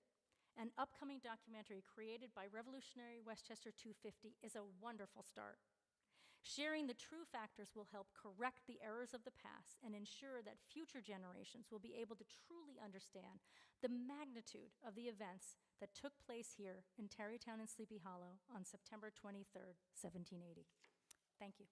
an upcoming documentary created by Revolutionary Westchester 250, is a wonderful start. Sharing the true factors will help correct the errors of the past and ensure that future generations will be able to truly understand the magnitude of the events that took place here in Tarrytown and Sleepy Hollow on September 23rd, 1780. Thank you.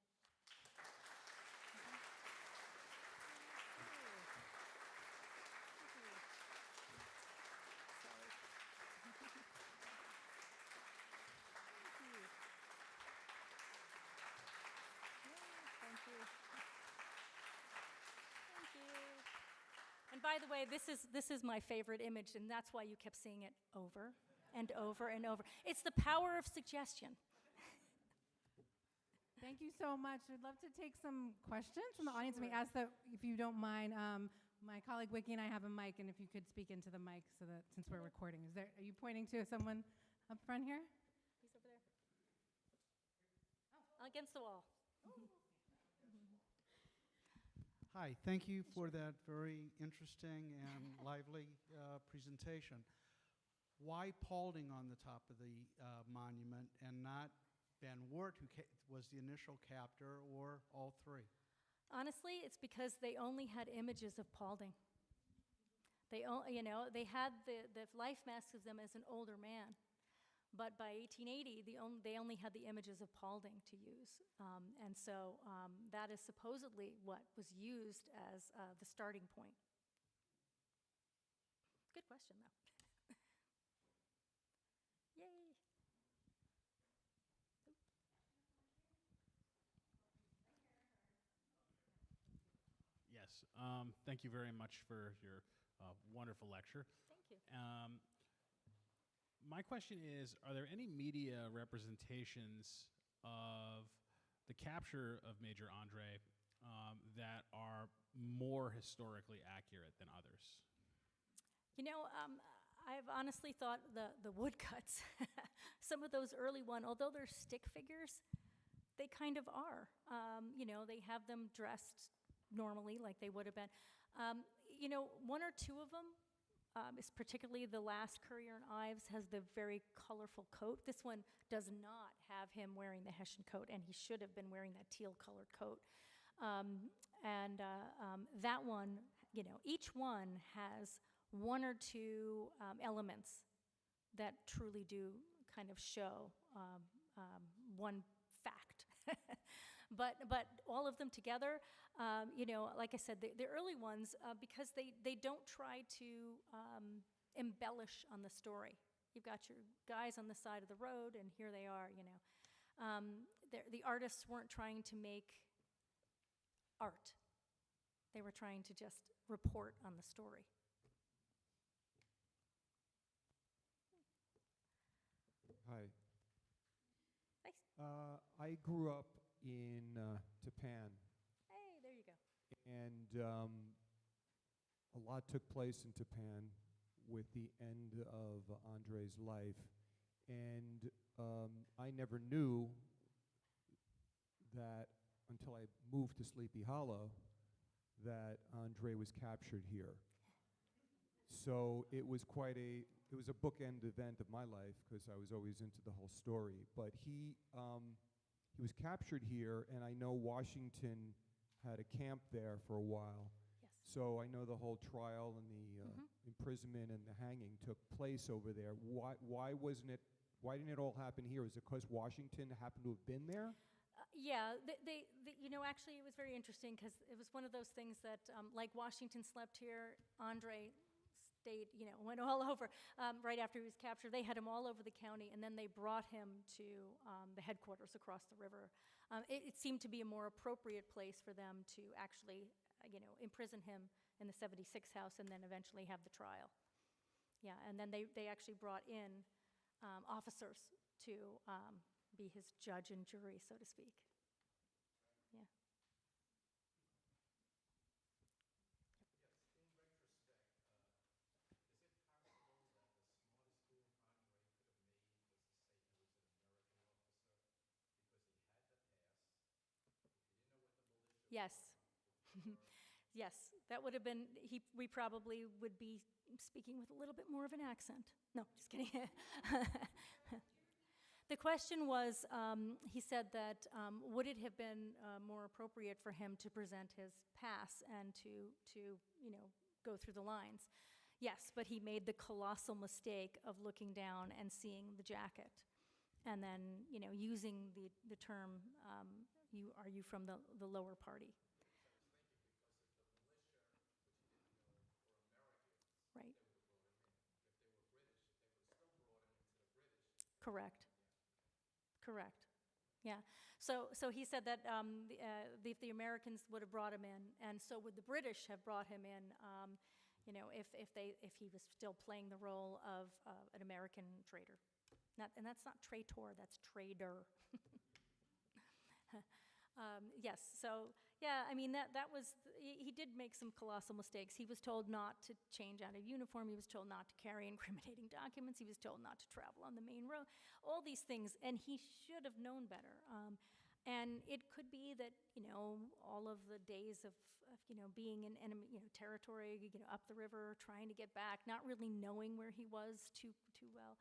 And by the way, this is my favorite image, and that's why you kept seeing it over and over and over. It's the power of suggestion. Thank you so much. I'd love to take some questions from the audience. Let me ask that, if you don't mind, my colleague Wiki and I have a mic, and if you could speak into the mic so that, since we're recording, are you pointing to someone up front here? He's over there. Oh. Against the wall. Hi, thank you for that very interesting and lively presentation. Why Paulding on the top of the monument and not Van Wart, who was the initial captor, or all three? Honestly, it's because they only had images of Paulding. They had the life mask of them as an older man. But by 1880, they only had the images of Paulding to use. And so that is supposedly what was used as the starting point. Good question, though. Yay. Yes, thank you very much for your wonderful lecture. Thank you. My question is, are there any media representations of the capture of Major André that are more historically accurate than others? You know, I've honestly thought the woodcuts, some of those early ones, although they're stick figures, they kind of are. They have them dressed normally like they would have been. One or two of them, is particularly the last Currier and Ives, has the very colorful coat. This one does not have him wearing the Hessian coat, and he should have been wearing that teal-colored coat. That one, each one has one or two elements that truly do kind of show one fact. But all of them together, like I said, the early ones, because they don't try to embellish on the story. You've got your guys on the side of the road, and here they are, the artists weren't trying to make art. They were trying to just report on the story. Hi. Nice. I grew up in Japan, Hey, there you go. and a lot took place in Japan with the end of Andre's life, and I never knew that until I moved to Sleepy Hollow that Andre was captured here. So it was it was a bookend event of my life because I was always into the whole story. But he was captured here, and I know Washington had a camp there for a while. Yes. So I know the whole trial and the imprisonment and the hanging took place over there. Why didn't it all happen here? Is it because Washington happened to have been there? Yeah, actually it was very interesting because it was one of those things that, like Washington slept here, Andre stayed, went all over. Right after he was captured, they had him all over the county, and then they brought him to the headquarters across the river. It seemed to be a more appropriate place for them to actually, imprison him in the 76 house and then eventually have the trial. Yeah, and then they actually brought in officers to be his judge and jury, so to speak. Yeah. Yes. Yes, that would have been, we probably would be speaking with a little bit more of an accent. No, just kidding. The question was, he said that would it have been more appropriate for him to present his pass and to go through the lines? Yes, but he made the colossal mistake of looking down and seeing the jacket, and then using the term, are you from the lower party? Right. Correct. Correct. Yeah. So he said that if the Americans would have brought him in, and so would the British have brought him in, if he was still playing the role of an American traitor. And that's not traitor, that's trader. Yes. So yeah, that was, he did make some colossal mistakes. He was told not to change out of uniform. He was told not to carry incriminating documents. He was told not to travel on the main road. All these things, and he should have known better. And it could be that all of the days of being in enemy territory, up the river, trying to get back, not really knowing where he was too well,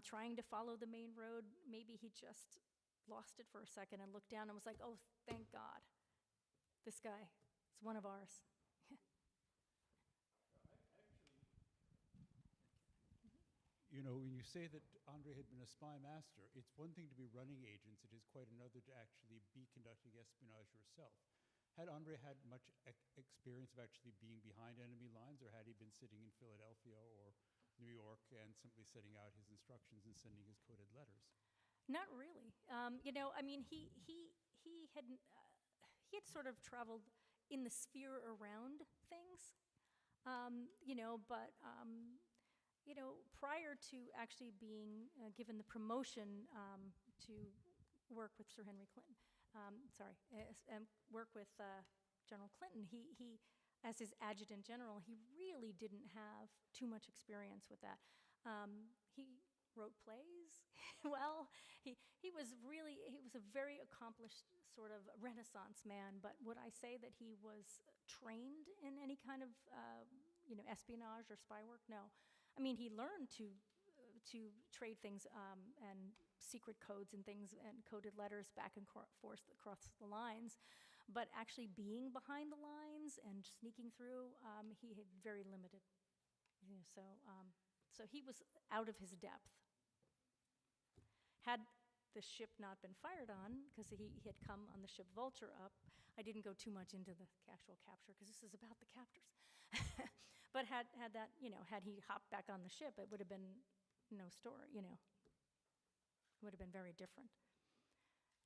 trying to follow the main road. Maybe he just lost it for a second and looked down and was like, "Oh, thank God, this guy is one of ours." When you say that Andre had been a spy master, it's one thing to be running agents. It is quite another to actually be conducting espionage yourself. Had Andre had much experience of actually being behind enemy lines, or had he been sitting in Philadelphia or New York and simply setting out his instructions and sending his coded letters? Not really. He had sort of traveled in the sphere around things, prior to actually being given the promotion to work with Sir Henry Clinton, work with General Clinton, he, as his adjutant general, he really didn't have too much experience with that. He wrote plays. Well, he was a very accomplished sort of Renaissance man, but would I say that he was trained in any kind of espionage or spy work? No. He learned to trade things and secret codes and things and coded letters back and forth across the lines, but actually being behind the lines and sneaking through, he had very limited. Yeah, so he was out of his depth. Had the ship not been fired on, because he had come on the ship Vulture up, I didn't go too much into the actual capture, because this is about the captors. But had that, had he hopped back on the ship, it would have been no story, It would have been very different.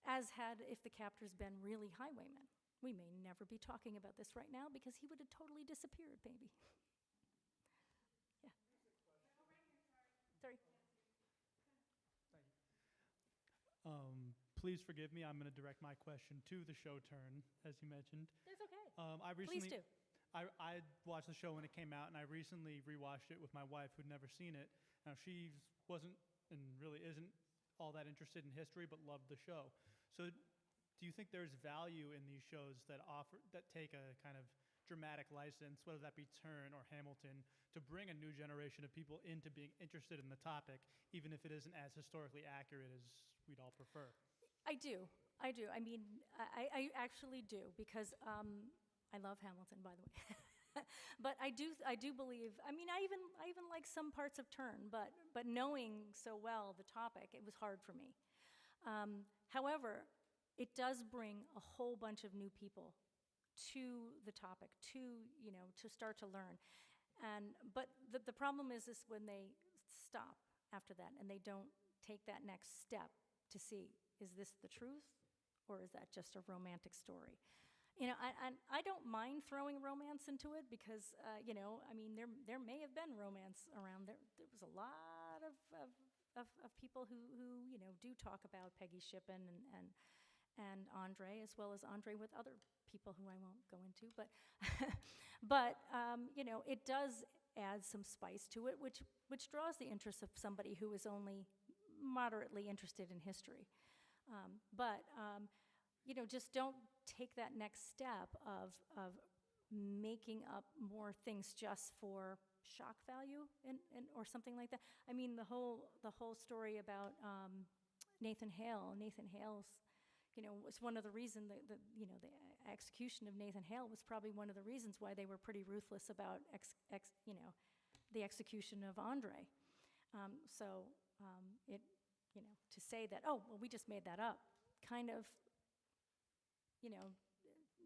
As had if the captors been really highwaymen. We may never be talking about this right now, because he would have totally disappeared, maybe. Yeah. Sorry. Please forgive me. I'm going to direct my question to the show turn, as you mentioned. That's okay. Please do. I watched the show when it came out, and I recently rewatched it with my wife, who'd never seen it. Now, she wasn't and really isn't all that interested in history, but loved the show. So, do you think there's value in these shows that take a kind of dramatic license, whether that be Turn or Hamilton, to bring a new generation of people into being interested in the topic, even if it isn't as historically accurate as we'd all prefer? I do. I mean, I actually do, because I love Hamilton, by the way. But I do believe. I mean, I even like some parts of Turn, but knowing so well the topic, it was hard for me. However, it does bring a whole bunch of new people to the topic, to start to learn. But the problem is when they stop after that and they don't take that next step to see, is this the truth, or is that just a romantic story? I don't mind throwing romance into it, because I mean, there may have been romance around there. There was a lot of people who do talk about Peggy Shippen and Andre, as well as Andre with other people who I won't go into, but it does add some spice to it, which draws the interest of somebody who is only moderately interested in history. Just don't take that next step of making up more things just for shock value or something like that. I mean, the whole story about Nathan Hale. Nathan Hale's, was one of the reasons the execution of Nathan Hale was probably one of the reasons why they were pretty ruthless about the execution of Andre. To say that, oh, well, we just made that up, kind of,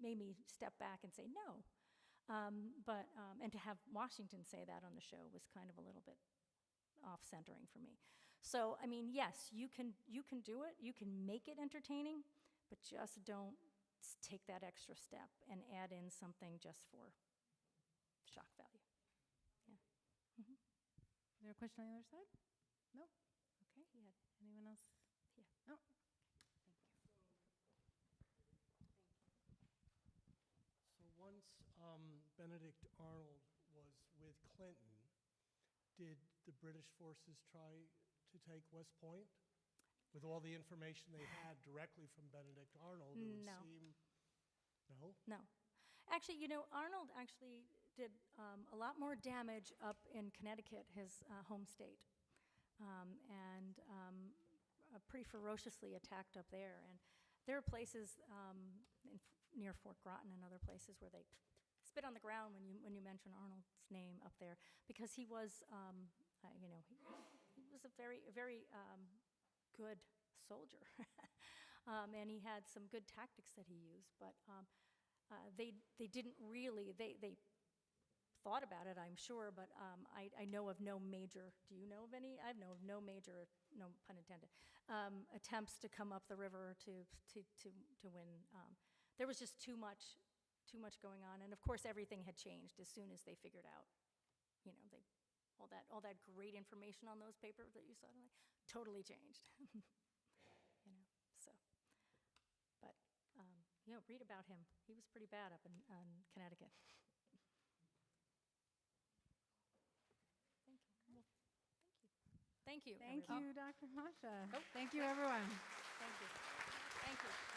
made me step back and say no. And to have Washington say that on the show was kind of a little bit off-centering for me. So, I mean, yes, you can do it. You can make it entertaining, but just don't take that extra step and add in something just for shock value. Yeah. Mm-hmm. Is there a question on the other side? No? Okay. Yeah. Anyone else? Yeah. No? So once Benedict Arnold was with Clinton, did the British forces try to take West Point? With all the information they had directly from Benedict Arnold, it would No. seem... No? No. Actually, Arnold actually did a lot more damage up in Connecticut, his home state, and pretty ferociously attacked up there. And there are places near Fort Groton and other places where they spit on the ground when you mention Arnold's name up there, because he was, he was a very good soldier, and he had some good tactics that he used. But they didn't really. They thought about it, I'm sure, but I know of no major. Do you know of any? I know of no major, no pun intended, attempts to come up the river to win. There was just too much going on, and of course everything had changed as soon as they figured out, all that great information on those papers that you saw tonight totally changed. But read about him. He was pretty bad up in Connecticut. Thank you. Thank everyone. you, Dr. Mascia. Thank you, everyone. Thank you. Thank you.